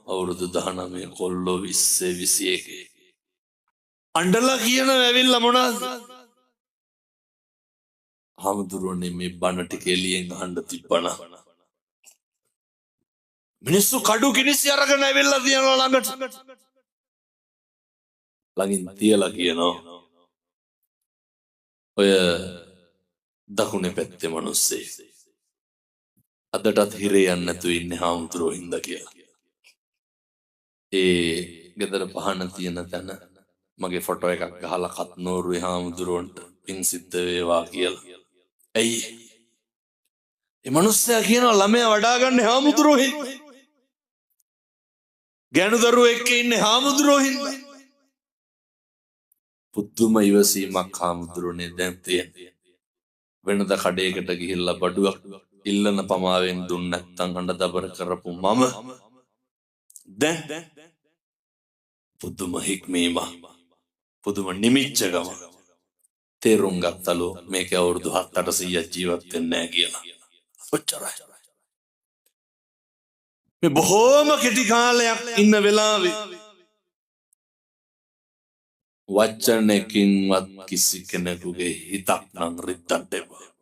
අවුරුදු 19 කොල්ලෝ 20 21 අඬලා කියන ඇවිල්ලා මොනවද හාමුදුරුවනේ මේ බණ ටික එළියෙන් අහන්න තිබ්බනා මිනිස්සු කඩු කිනිසි අරගෙන ඇවිල්ලා තියනවා ළඟට ළඟින් තියලා කියනවා ඔය දකුණේ පැත්තේ මිනිස්සේ අදටත් හිරේ යන්නේ නැතුව ඉන්නේ හාමුදුරුවෝ හින්දා කියලා. ඒ ගෙදර පහන තියෙන තැන මගේ ෆොටෝ එකක් ගහලා කත්නෝරුවේ හාමුදුරුවන්ට පින් සිද්ධ වේවා කියලා. ඇයි? ඒ මිනිස්සයා කියනවා ළමයා වඩා ගන්න හාමුදුරුවෝ හින්දා. ගෑනු දරුවෝ එක්ක ඉන්නේ හාමුදුරුවෝ හින්දා. පුදුම ඉවසීමක් හාමුදුරුවනේ දැන් තියෙන්නේ. වෙනද කඩේකට ගිහිල්ලා බඩුවක් ඉල්ලන පමාවෙන් දුන්න නැත්නම් අඬ දබර කරපු මම දැන් පුදුම හික්මීම පුදුම නිමිච්චකම තේරුම් ගත්තලු මේක අවුරුදු 7-800 ජීවත් වෙන්නේ නැහැ කියලා. ඔච්චරයි. මේ බොහෝම කෙටි කාලයක් ඉන්න වෙලාවේ වචනකින්වත් කිසි කෙනෙකුගේ හිතක් නම් රිද්දන්න එපා.